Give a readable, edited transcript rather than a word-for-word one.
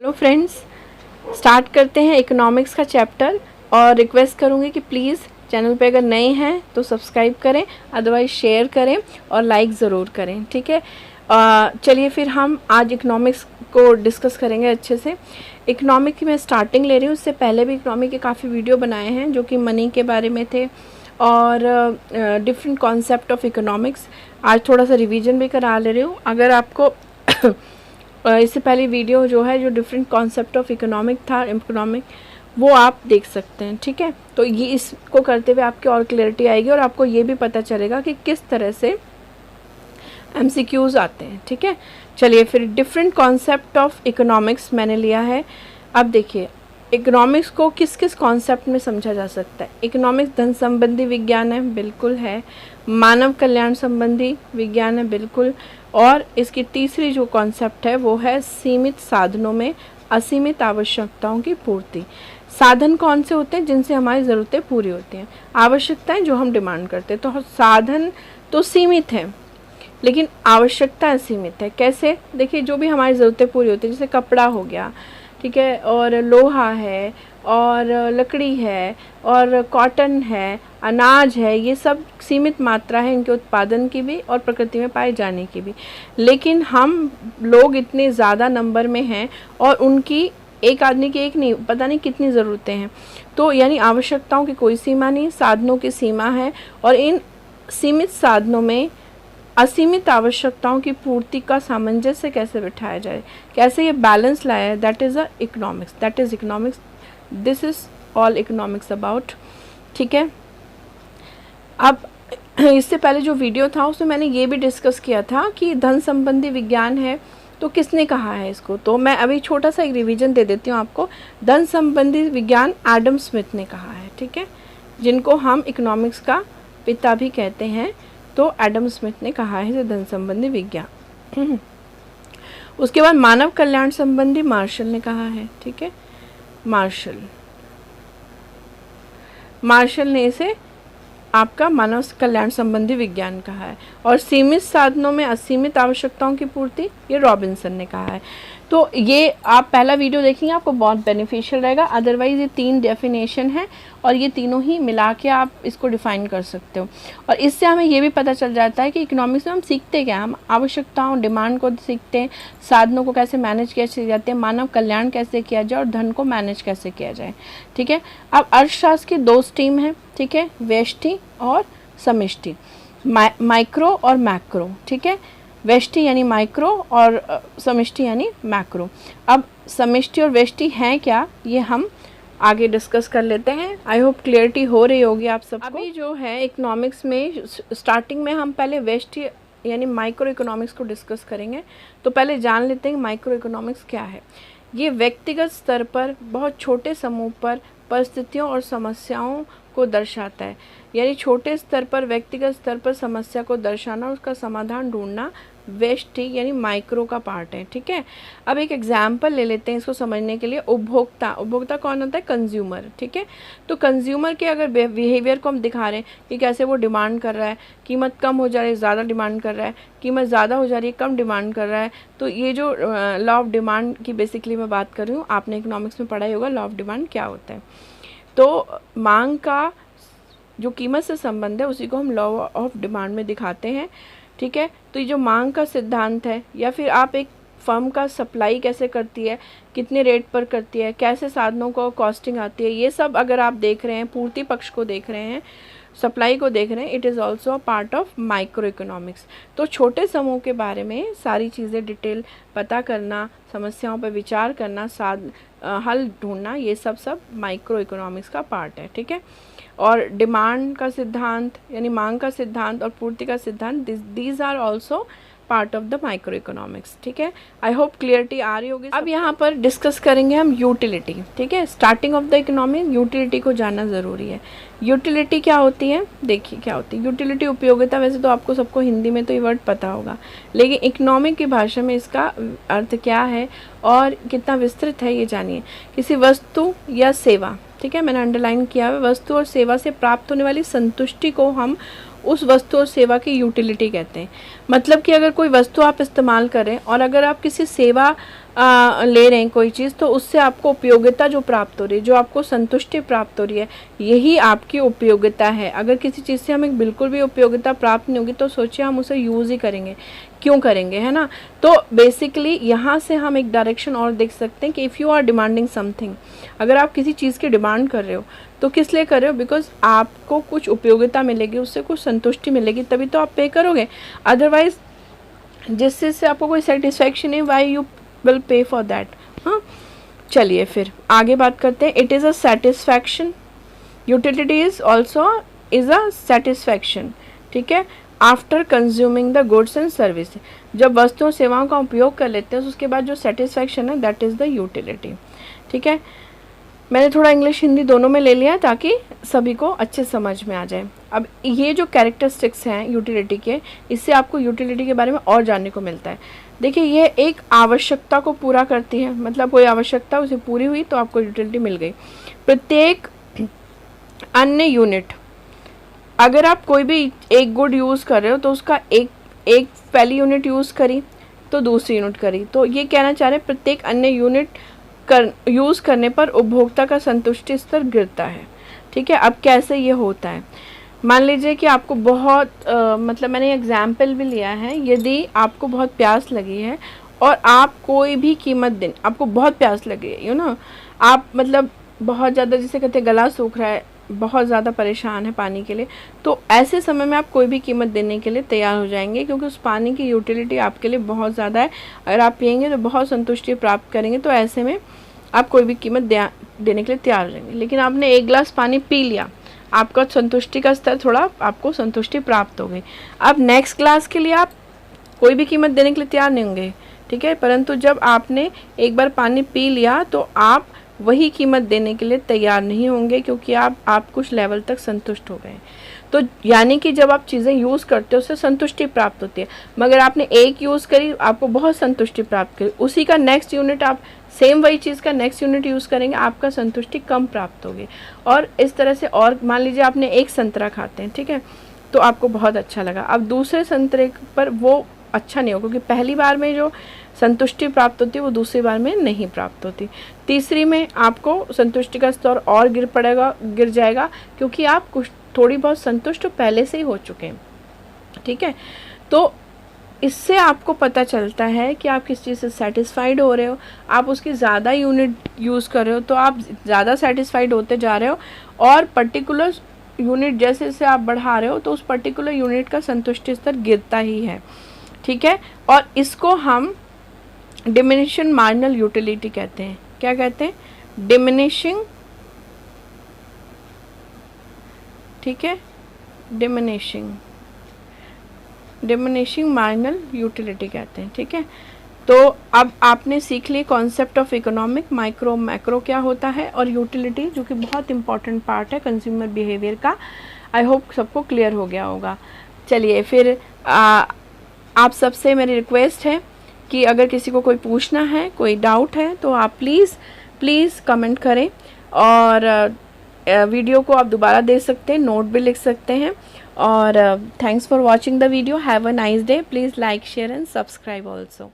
Hello friends, start करते हैं economics का चैप्टर। और रिक्वेस्ट करूँगी कि प्लीज़ चैनल पे अगर नए हैं तो सब्सक्राइब करें, अदरवाइज़ शेयर करें और लाइक ज़रूर करें। ठीक है, चलिए फिर हम आज इकोनॉमिक्स को डिस्कस करेंगे अच्छे से। इकोनॉमिक की मैं स्टार्टिंग ले रही हूँ। उससे पहले भी इकोनॉमिक के काफ़ी वीडियो बनाए हैं जो कि मनी के बारे में थे और डिफरेंट कॉन्सेप्ट ऑफ इकोनॉमिक्स। आज थोड़ा सा रिवीजन भी करा ले रही हूँ। अगर आपको इससे पहले वीडियो जो है जो डिफरेंट कॉन्सेप्ट ऑफ इकोनॉमिक था, इकोनॉमिक, वो आप देख सकते हैं। ठीक है, तो ये इसको करते हुए आपकी और क्लैरिटी आएगी और आपको ये भी पता चलेगा कि किस तरह से एमसीक्यूज आते हैं। ठीक है, चलिए फिर डिफरेंट कॉन्सेप्ट ऑफ इकोनॉमिक्स मैंने लिया है। अब देखिए इकोनॉमिक्स को किस किस कॉन्सेप्ट में समझा जा सकता है। इकोनॉमिक्स धन संबंधी विज्ञान है, बिल्कुल है। मानव कल्याण संबंधी विज्ञान है, बिल्कुल। और इसकी तीसरी जो कॉन्सेप्ट है वो है सीमित साधनों में असीमित आवश्यकताओं की पूर्ति। साधन कौन से होते हैं? जिनसे हमारी ज़रूरतें पूरी होती हैं। आवश्यकताएं जो हम डिमांड करते हैं। तो साधन तो सीमित है लेकिन आवश्यकता असीमित है। कैसे? देखिए, जो भी हमारी ज़रूरतें पूरी होती है, जैसे कपड़ा हो गया, ठीक है, और लोहा है और लकड़ी है और कॉटन है, अनाज है, ये सब सीमित मात्रा है इनके उत्पादन की भी और प्रकृति में पाए जाने की भी। लेकिन हम लोग इतने ज़्यादा नंबर में हैं और उनकी एक आदमी की एक नहीं, पता नहीं कितनी ज़रूरतें हैं। तो यानी आवश्यकताओं की कोई सीमा नहीं, साधनों की सीमा है। और इन सीमित साधनों में असीमित आवश्यकताओं की पूर्ति का सामंजस्य कैसे बिठाया जाए, कैसे ये बैलेंस लाया है, that is economics, that is economics, this is all economics about. ठीक है, अब इससे पहले जो वीडियो था उसमें मैंने ये भी डिस्कस किया था कि धन संबंधी विज्ञान है तो किसने कहा है इसको। तो मैं अभी छोटा सा एक रिवीजन दे देती हूँ आपको। धन संबंधी विज्ञान एडम स्मिथ ने कहा है। ठीक है, जिनको हम इकोनॉमिक्स का पिता भी कहते हैं, तो एडम स्मिथ ने कहा है धन संबंधी विज्ञान। उसके बाद मानव कल्याण संबंधी मार्शल ने कहा है। ठीक है, मार्शल ने इसे आपका मानव कल्याण संबंधी विज्ञान कहा है। और सीमित साधनों में असीमित आवश्यकताओं की पूर्ति, ये रॉबिन्सन ने कहा है। तो ये आप पहला वीडियो देखेंगे, आपको बहुत बेनिफिशियल रहेगा। अदरवाइज़ ये 3 डेफिनेशन है और ये तीनों ही मिला के आप इसको डिफ़ाइन कर सकते हो। और इससे हमें ये भी पता चल जाता है कि इकोनॉमिक्स में हम सीखते क्या, हम आवश्यकताओं, डिमांड को सीखते हैं, साधनों को कैसे मैनेज कैसे जाते हैं, मानव कल्याण कैसे किया जाए और धन को मैनेज कैसे किया जाए। ठीक है, अब अर्थशास्त्र की 2 स्ट्रीम है। ठीक है, व्यष्टि और समष्टि, माइक्रो और मैक्रो। ठीक है, व्यष्टि यानी माइक्रो और समष्टि यानी मैक्रो। अब समष्टि और व्यष्टि हैं क्या, ये हम आगे डिस्कस कर लेते हैं। आई होप क्लियरिटी हो रही होगी आप सबको। अभी जो है इकोनॉमिक्स में स्टार्टिंग में हम पहले व्यष्टि यानी माइक्रो इकोनॉमिक्स को डिस्कस करेंगे। तो पहले जान लेते हैं माइक्रो इकोनॉमिक्स क्या है। ये व्यक्तिगत स्तर पर बहुत छोटे समूह पर परिस्थितियों और समस्याओं को दर्शाता है। यानी छोटे स्तर पर, व्यक्तिगत स्तर पर समस्या को दर्शाना और उसका समाधान ढूंढना व्यष्टि यानी माइक्रो का पार्ट है। ठीक है, अब एक एग्जाम्पल ले लेते हैं इसको समझने के लिए। उपभोक्ता कौन होता है? कंज्यूमर। ठीक है, तो कंज्यूमर के अगर बिहेवियर को हम दिखा रहे हैं कि कैसे वो डिमांड कर रहा है, कीमत कम हो जा रही है, ज़्यादा डिमांड कर रहा है, कीमत ज़्यादा हो जा रही है, कम डिमांड कर रहा है। तो ये जो लॉ ऑफ डिमांड की बेसिकली मैं बात कर रही हूँ, आपने इकोनॉमिक्स में पढ़ा ही होगा लॉ ऑफ डिमांड क्या होता है। तो मांग का जो कीमत से संबंध है उसी को हम लॉ ऑफ डिमांड में दिखाते हैं। ठीक है, तो ये जो मांग का सिद्धांत है, या फिर आप एक फर्म का सप्लाई कैसे करती है, कितने रेट पर करती है, कैसे साधनों को कॉस्टिंग आती है, ये सब अगर आप देख रहे हैं, पूर्ति पक्ष को देख रहे हैं, सप्लाई को देख रहे हैं, it is also a part of micro economics. तो छोटे समूह के बारे में सारी चीज़ें डिटेल पता करना, समस्याओं पर विचार करना, हल ढूंढना, ये सब माइक्रो इकोनॉमिक्स का पार्ट है। ठीक है, और डिमांड का सिद्धांत यानी मांग का सिद्धांत और पूर्ति का सिद्धांत, these are also part of the माइक्रो इकोनॉमिक्स। ठीक है, आई होप क्लियरिटी आ रही होगी। अब यहाँ पर डिस्कस करेंगे हम यूटिलिटी। ठीक है, starting of the economy, utility को जानना ज़रूरी है। यूटिलिटी क्या होती है? देखिए क्या होती है यूटिलिटी। उपयोगिता, वैसे तो आपको सबको हिंदी में तो ये वर्ड पता होगा, लेकिन इकोनॉमिक की भाषा में इसका अर्थ क्या है और कितना विस्तृत है ये जानिए। किसी वस्तु या सेवा, ठीक है, मैंने अंडरलाइन किया है, वस्तु और सेवा से प्राप्त होने वाली संतुष्टि को हम उस वस्तु और सेवा की यूटिलिटी कहते हैं। मतलब कि अगर कोई वस्तु आप इस्तेमाल करें और अगर आप किसी सेवा ले रहे हैं कोई चीज़, तो उससे आपको उपयोगिता जो प्राप्त हो रही है, जो आपको संतुष्टि प्राप्त हो रही है, यही आपकी उपयोगिता है। अगर किसी चीज़ से हमें बिल्कुल भी उपयोगिता प्राप्त नहीं होगी तो सोचिए हम उसे यूज़ ही करेंगे, क्यों करेंगे, है ना। तो बेसिकली यहाँ से हम एक डायरेक्शन और देख सकते हैं कि if you are demanding something, अगर आप किसी चीज़ की डिमांड कर रहे हो तो किस लिए कर रहे हो, बिकॉज आपको कुछ उपयोगिता मिलेगी, उससे कुछ संतुष्टि मिलेगी, तभी तो आप पे करोगे। अदरवाइज जिस चीज़ से आपको कोई सेटिस्फैक्शन है, why you will pay for that. हाँ, चलिए फिर आगे बात करते हैं। It is a satisfaction, utility is also is a satisfaction, ठीक है, after consuming the goods and service. जब वस्तुओं सेवाओं का उपयोग कर लेते हैं उसके बाद जो सेटिस्फैक्शन है दैट इज़ द यूटिलिटी, ठीक है। मैंने थोड़ा इंग्लिश हिंदी दोनों में ले लिया ताकि सभी को अच्छे समझ में आ जाए। अब ये जो कैरेक्टरिस्टिक्स हैं यूटिलिटी के, इससे आपको यूटिलिटी के बारे में और जानने को मिलता है। देखिए, ये एक आवश्यकता को पूरा करती है, मतलब कोई आवश्यकता उसे पूरी हुई तो आपको यूटिलिटी मिल गई। प्रत्येक अन्य यूनिट, अगर आप कोई भी एक गुड यूज़ कर रहे हो तो उसका एक पहली यूनिट यूज़ करी तो दूसरी यूनिट करी, तो ये कहना चाह रहे हैं प्रत्येक अन्य यूनिट यूज़ करने पर उपभोक्ता का संतुष्टि स्तर गिरता है, ठीक है। अब कैसे ये होता है, मान लीजिए कि आपको बहुत मतलब मैंने एग्जाम्पल भी लिया है, यदि आपको बहुत प्यास लगी है और आप कोई भी कीमत दें, आपको बहुत प्यास लगी है, आप मतलब बहुत ज़्यादा, जिसे कहते हैं गला सूख रहा है, बहुत ज़्यादा परेशान है पानी के लिए, तो ऐसे समय में आप कोई भी कीमत देने के लिए तैयार हो जाएंगे, क्योंकि उस पानी की यूटिलिटी आपके लिए बहुत ज़्यादा है। अगर आप पिएंगे तो बहुत संतुष्टि प्राप्त करेंगे, तो ऐसे में आप कोई भी कीमत देने के लिए तैयार हो जाएंगे। लेकिन आपने एक गिलास पानी पी लिया, आपका संतुष्टि का स्तर थोड़ा, आपको संतुष्टि प्राप्त हो गई। अब नेक्स्ट ग्लास के लिए आप कोई भी कीमत देने के लिए तैयार नहीं होंगे, ठीक है। परंतु जब आपने एक बार पानी पी लिया तो आप वही कीमत देने के लिए तैयार नहीं होंगे, क्योंकि आप कुछ लेवल तक संतुष्ट हो गए। तो यानी कि जब आप चीज़ें यूज़ करते हो उससे संतुष्टि प्राप्त होती है, मगर आपने एक यूज़ करी, आपको बहुत संतुष्टि प्राप्त करी, उसी का नेक्स्ट यूनिट आप सेम वही चीज़ का नेक्स्ट यूनिट यूज़ करेंगे, आपका संतुष्टि कम प्राप्त होगी। और इस तरह से, और मान लीजिए आपने एक संतरा खाते हैं, ठीक है, तो आपको बहुत अच्छा लगा, अब दूसरे संतरे पर वो अच्छा नहीं हो, क्योंकि पहली बार में जो संतुष्टि प्राप्त होती है वो दूसरी बार में नहीं प्राप्त होती। तीसरी में आपको संतुष्टि का स्तर और गिर जाएगा, क्योंकि आप कुछ थोड़ी बहुत संतुष्ट पहले से ही हो चुके हैं, ठीक है। तो इससे आपको पता चलता है कि आप किस चीज़ से सेटिस्फाइड हो रहे हो। आप उसकी ज़्यादा यूनिट यूज़ कर रहे हो तो आप ज़्यादा सेटिस्फाइड होते जा रहे हो, और पर्टिकुलर यूनिट जैसे जैसे आप बढ़ा रहे हो तो उस पर्टिकुलर यूनिट का संतुष्टि स्तर गिरता ही है, ठीक है। और इसको हम डिमिनिशिंग मार्जिनल यूटिलिटी कहते हैं। क्या कहते हैं? डिमिनिशिंग, ठीक है, डिमिनिशिंग मार्जिनल यूटिलिटी कहते हैं, ठीक है। तो अब आपने सीख ली concept of economic, micro macro क्या होता है, और यूटिलिटी जो कि बहुत इंपॉर्टेंट पार्ट है कंज्यूमर बिहेवियर का। आई होप सबको क्लियर हो गया होगा। चलिए फिर आप सबसे मेरी रिक्वेस्ट है कि अगर किसी को कोई पूछना है, कोई डाउट है, तो आप प्लीज़ कमेंट करें, और वीडियो को आप दोबारा देख सकते हैं, नोट भी लिख सकते हैं। और thanks for watching the video. Have a nice day. Please like, share and subscribe also.